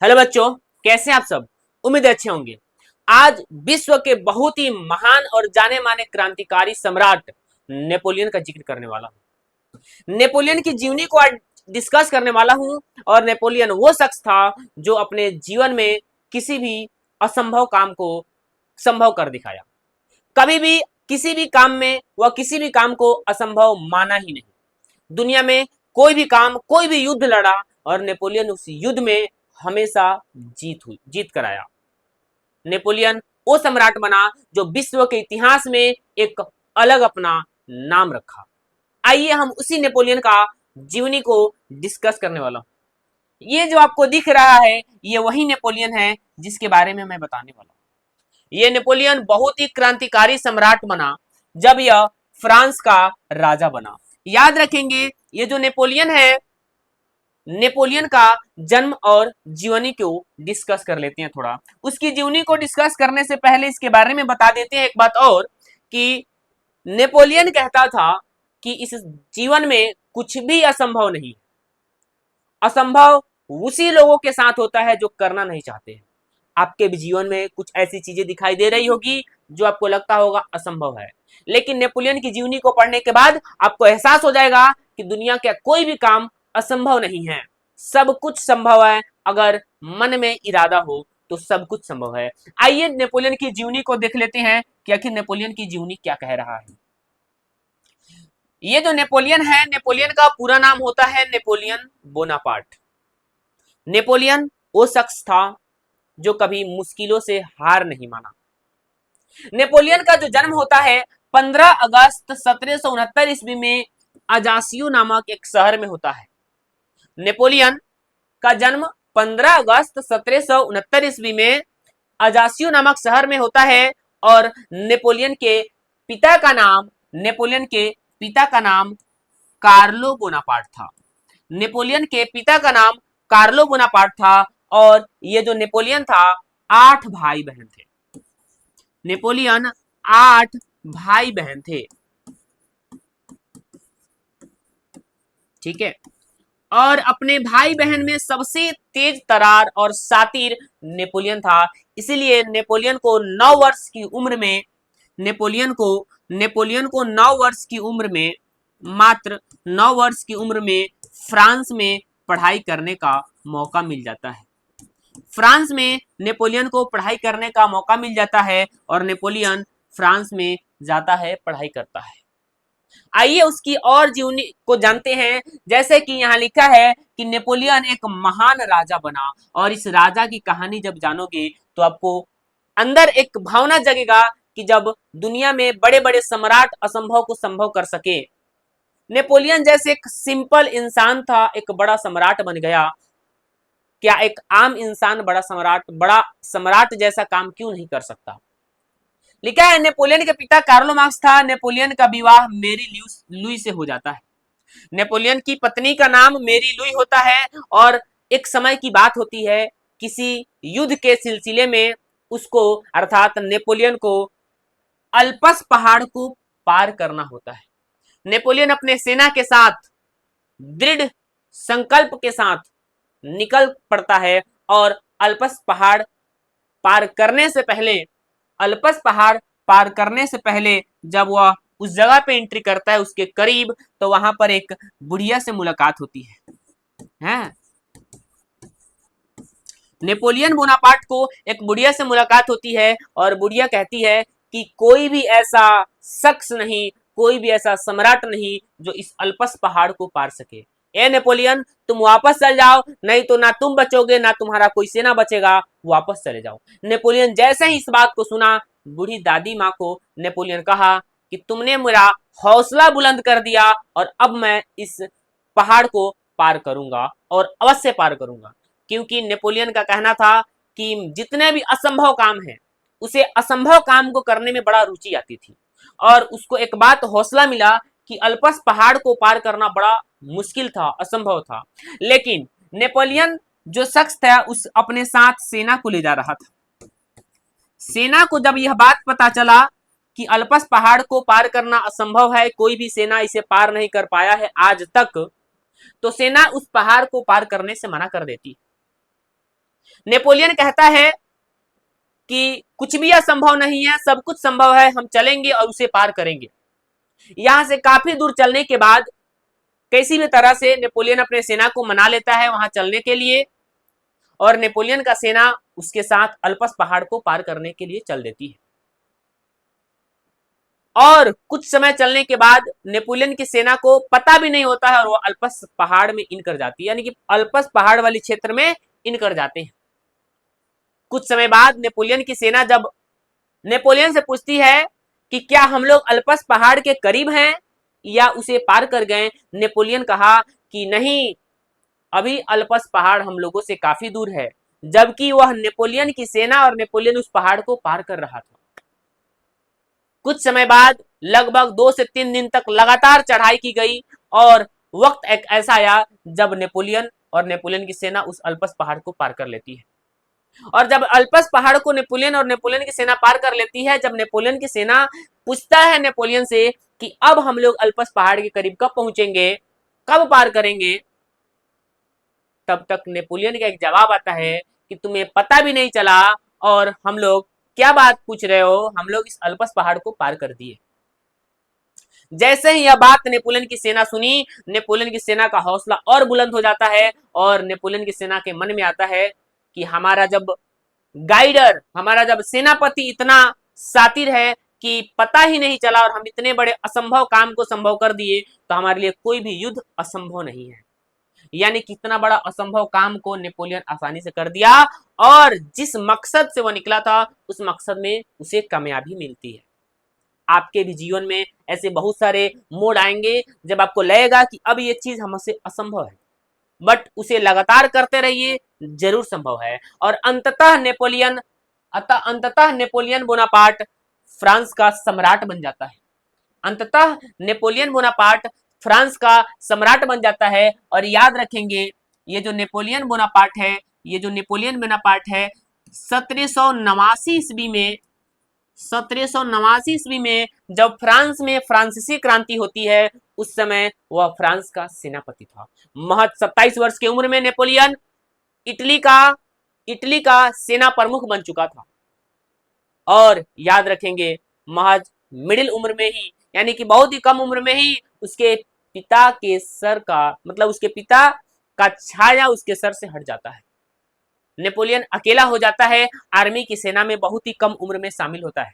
Hello बच्चों, कैसे हैं आप सब। उम्मीद है अच्छे होंगे। आज विश्व के बहुत ही महान और जाने माने क्रांतिकारी सम्राट नेपोलियन का जिक्र करने वाला हूं। नेपोलियन की जीवनी को आज डिस्कस करने वाला हूं। और नेपोलियन वो शख्स था जो अपने जीवन में किसी भी असंभव काम को संभव कर दिखाया। कभी भी किसी भी काम में वह किसी भी काम को असंभव माना ही नहीं। दुनिया में कोई भी काम, कोई भी युद्ध लड़ा और नेपोलियन उस युद्ध में हमेशा जीत कर आया। नेपोलियन वो सम्राट बना जो विश्व के इतिहास में एक अलग अपना नाम रखा। आइए हम उसी नेपोलियन का जीवनी को डिस्कस करने वाला हूं। ये जो आपको दिख रहा है ये वही नेपोलियन है जिसके बारे में मैं बताने वाला हूं। ये नेपोलियन बहुत ही क्रांतिकारी सम्राट बना जब यह फ्रांस का राजा बना। याद रखेंगे, ये जो नेपोलियन है, नेपोलियन का जन्म और जीवनी को डिस्कस कर लेते हैं। थोड़ा उसकी जीवनी को डिस्कस करने से पहले इसके बारे में बता देते हैं एक बात और, कि नेपोलियन कहता था कि इस जीवन में कुछ भी असंभव नहीं। असंभव उसी लोगों के साथ होता है जो करना नहीं चाहते हैं। आपके भी जीवन में कुछ ऐसी चीजें दिखाई दे रही होगी जो आपको लगता होगा असंभव है, लेकिन नेपोलियन की जीवनी को पढ़ने के बाद आपको एहसास हो जाएगा कि दुनिया का कोई भी काम असंभव नहीं है। सब कुछ संभव है। अगर मन में इरादा हो तो सब कुछ संभव है। आइए नेपोलियन की जीवनी को देख लेते हैं कि आखिर नेपोलियन की जीवनी क्या कह रहा है। ये जो नेपोलियन है, नेपोलियन का पूरा नाम होता है नेपोलियन बोनापार्ट। नेपोलियन वो शख्स था जो कभी मुश्किलों से हार नहीं माना। नेपोलियन का जो जन्म होता है 15 अगस्त 1769 ईस्वी में अजासियो नामक एक शहर में होता है। नेपोलियन का जन्म 15 अगस्त 1769 ईस्वी में अजासियो नामक शहर में होता है। और नेपोलियन के पिता का नाम कार्लो बोनापार्ट था। नेपोलियन के पिता का नाम कार्लो बोनापार्ट था। और ये जो नेपोलियन था 8 भाई बहन थे। नेपोलियन 8 भाई बहन थे, ठीक है। और अपने भाई बहन में सबसे तेज तरार और शातिर नेपोलियन था। इसीलिए नेपोलियन को 9 वर्ष की उम्र में नेपोलियन को 9 वर्ष की उम्र में, मात्र 9 वर्ष की उम्र में फ्रांस में पढ़ाई करने का मौका मिल जाता है। फ्रांस में नेपोलियन को पढ़ाई करने का मौका मिल जाता है और नेपोलियन फ्रांस में जाता है, पढ़ाई करता है। आइए उसकी और जीवनी को जानते हैं। जैसे कि यहाँ लिखा है कि नेपोलियन एक महान राजा बना। और इस राजा की कहानी जब जानोगे तो आपको अंदर एक भावना जगेगा कि जब दुनिया में बड़े बड़े सम्राट असंभव को संभव कर सके, नेपोलियन जैसे एक सिंपल इंसान था, एक बड़ा सम्राट बन गया। क्या एक आम इंसान बड़ा सम्राट जैसा काम क्यों नहीं कर सकता। लिखा है नेपोलियन के पिता कार्लो मार्क्स था। नेपोलियन का विवाह मेरी लुई से हो जाता है। नेपोलियन की पत्नी का नाम मेरी लुई होता है। और एक समय की बात होती है, किसी युद्ध के सिलसिले में उसको अर्थात नेपोलियन को अल्पस पहाड़ को पार करना होता है। नेपोलियन अपने सेना के साथ दृढ़ संकल्प के साथ निकल पड़ता है। और अल्पस पहाड़ पार करने से पहले जब वह उस जगह पे एंट्री करता है उसके करीब, तो वहां पर एक बुढ़िया से मुलाकात होती है। नेपोलियन बोनापार्ट को एक बुढ़िया से मुलाकात होती है और बुढ़िया कहती है कि कोई भी ऐसा शख्स नहीं, कोई भी ऐसा सम्राट नहीं जो इस अल्पस पहाड़ को पार सके। ए नेपोलियन, तुम वापस चल जाओ, नहीं तो ना तुम बचोगे ना तुम्हारा कोई सेना बचेगा। वापस चले जाओ। नेपोलियन जैसे ही इस बात को सुना, बूढ़ी दादी माँ को नेपोलियन कहा कि तुमने मेरा हौसला बुलंद कर दिया और अब मैं इस पहाड़ को पार करूंगा और अवश्य पार करूंगा। क्योंकि नेपोलियन का कहना था कि जितने भी असंभव काम हैं, उसे असंभव काम को करने में बड़ा रुचि आती थी। और उसको एक बात हौसला मिला कि अल्पस पहाड़ को पार करना बड़ा मुश्किल था, असंभव था। लेकिन नेपोलियन जो शख्स था उस अपने साथ सेना को ले जा रहा था। सेना को जब यह बात पता चला कि अल्पस पहाड़ को पार करना असंभव है, कोई भी सेना इसे पार नहीं कर पाया है आज तक, तो सेना उस पहाड़ को पार करने से मना कर देती। नेपोलियन कहता है कि कुछ भी असंभव नहीं है, सब कुछ संभव है, हम चलेंगे और उसे पार करेंगे। यहां से काफी दूर चलने के बाद किसी भी तरह से नेपोलियन अपने सेना को मना लेता है वहां चलने के लिए, और नेपोलियन का सेना उसके साथ अल्पस पहाड़ को पार करने के लिए चल देती है। और कुछ समय चलने के बाद नेपोलियन की सेना को पता भी नहीं होता है और वो अल्पस पहाड़ में इन कर जाती है, यानी कि अल्पस पहाड़ वाली क्षेत्र में इन कर जाते हैं। कुछ समय बाद नेपोलियन की सेना जब नेपोलियन से पूछती है कि क्या हम लोग अल्पस पहाड़ के करीब हैं या उसे पार कर गए, नेपोलियन कहा कि नहीं, अभी अल्पस पहाड़ हम लोगों से काफी दूर है, जबकि वह नेपोलियन की सेना और नेपोलियन उस पहाड़ को पार कर रहा था। कुछ समय बाद लगभग 2 से 3 दिन तक लगातार चढ़ाई की गई और वक्त एक ऐसा आया जब नेपोलियन और नेपोलियन की सेना उस अल्पस पहाड़ को पार कर लेती है। और जब अल्पस पहाड़ को नेपोलियन और नेपोलियन की सेना पार कर लेती है, जब नेपोलियन की सेना पूछता है नेपोलियन से कि अब हम लोग अल्पस पहाड़ के करीब कब पहुंचेंगे, कब पार करेंगे, तब तक नेपोलियन का एक जवाब आता है कि तुम्हें पता भी नहीं चला और हम लोग क्या बात पूछ रहे हो, हम लोग इस अल्पस पहाड़ को पार कर दिए। जैसे ही यह बात नेपोलियन की सेना सुनी, नेपोलियन की सेना का हौसला और बुलंद हो जाता है और नेपोलियन की सेना के मन में आता है कि हमारा जब गाइडर, हमारा जब सेनापति इतना शातिर है कि पता ही नहीं चला और हम इतने बड़े असंभव काम को संभव कर दिए, तो हमारे लिए कोई भी युद्ध असंभव नहीं है। यानी कितना बड़ा असंभव काम को नेपोलियन आसानी से कर दिया और जिस मकसद से वो निकला था उस मकसद में उसे कामयाबी मिलती है। आपके भी जीवन में ऐसे बहुत सारे मोड़ आएंगे जब आपको लगेगा कि अब ये चीज हमसे असंभव है, बट उसे लगातार करते रहिए, जरूर संभव है। और अंततः नेपोलियन बोनापार्ट फ्रांस का सम्राट बन जाता है। अंततः नेपोलियन बोनापार्ट फ्रांस का सम्राट बन जाता है। और याद रखेंगे, ये जो नेपोलियन बोनापार्ट है, ये जो नेपोलियन बोनापार्ट है 1789 ईस्वी में 1789 ईस्वी में जब फ्रांस में फ्रांसीसी क्रांति होती है, उस समय वह फ्रांस का सेनापति था। महज 27 वर्ष की उम्र में नेपोलियन इटली का सेना प्रमुख बन चुका था। और याद रखेंगे, महज मिडिल उम्र में ही, यानी कि बहुत ही कम उम्र में ही उसके पिता के सर का, मतलब उसके पिता का छाया उसके सर से हट जाता है। नेपोलियन अकेला हो जाता है, आर्मी की सेना में बहुत ही कम उम्र में शामिल होता है,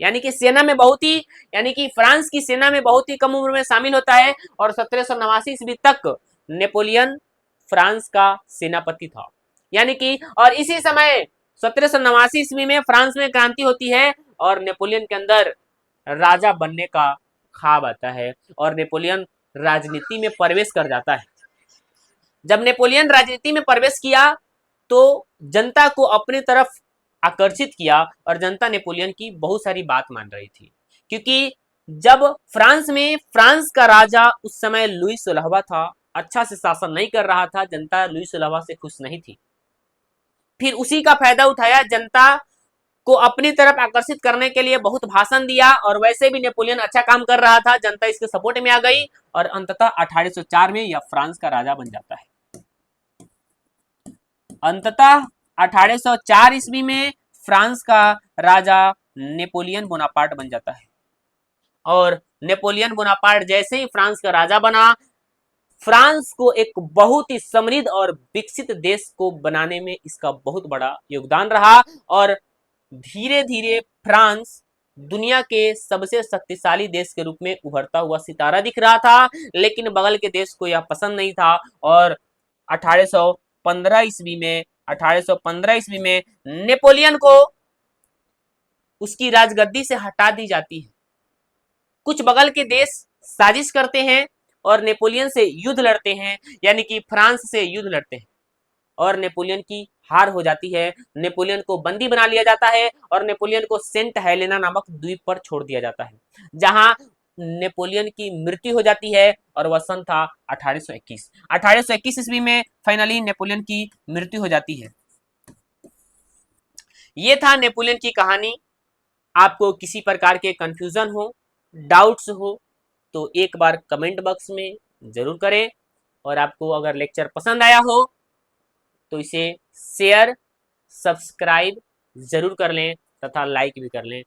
यानी कि फ्रांस की सेना में बहुत ही कम उम्र में शामिल होता है। और 1789 ईस्वी तक नेपोलियन फ्रांस का सेनापति था, यानी कि, और इसी समय 1789 ईस्वी में फ्रांस में क्रांति होती है और नेपोलियन के अंदर राजा बनने का ख्वाब आता है और नेपोलियन राजनीति में प्रवेश कर जाता है। जब नेपोलियन राजनीति में प्रवेश किया तो जनता को अपनी तरफ आकर्षित किया और जनता नेपोलियन की बहुत सारी बात मान रही थी, क्योंकि जब फ्रांस का राजा उस समय लुई 16वां था, अच्छा से शासन नहीं कर रहा था, जनता लुई 16वां से खुश नहीं थी। फिर उसी का फायदा उठाया, जनता को अपनी तरफ आकर्षित करने के लिए बहुत भाषण दिया और वैसे भी नेपोलियन अच्छा काम कर रहा था, जनता इसके सपोर्ट में आ गई और अंततः 1804 में यह फ्रांस का राजा बन जाता है। अंततः 1804 ईस्वी में फ्रांस का राजा नेपोलियन बोनापार्ट बन जाता है। और नेपोलियन बोनापार्ट जैसे ही फ्रांस का राजा बना, फ्रांस को एक बहुत ही समृद्ध और विकसित देश को बनाने में इसका बहुत बड़ा योगदान रहा और धीरे धीरे फ्रांस दुनिया के सबसे शक्तिशाली देश के रूप में उभरता हुआ सितारा दिख रहा था। लेकिन बगल के देश को यह पसंद नहीं था और 1815 ईस्वी में नेपोलियन को उसकी राजगद्दी से हटा दी जाती है। कुछ बगल के देश साजिश करते हैं और नेपोलियन से युद्ध लड़ते हैं, यानी कि फ्रांस से युद्ध लड़ते हैं और नेपोलियन की हार हो जाती है। नेपोलियन को बंदी बना लिया जाता है और नेपोलियन को सेंट हेलेना नामक द्वीप पर छोड़ दिया जाता है, जहां नेपोलियन की मृत्यु हो जाती है और वह सन था 1821 ईस्वी में फाइनली नेपोलियन की मृत्यु हो जाती है। ये था नेपोलियन की कहानी। आपको किसी प्रकार के कंफ्यूजन हो, डाउट्स हो तो एक बार कमेंट बॉक्स में जरूर करें और आपको अगर लेक्चर पसंद आया हो तो इसे शेयर सब्सक्राइब जरूर कर लें तथा लाइक भी कर लें।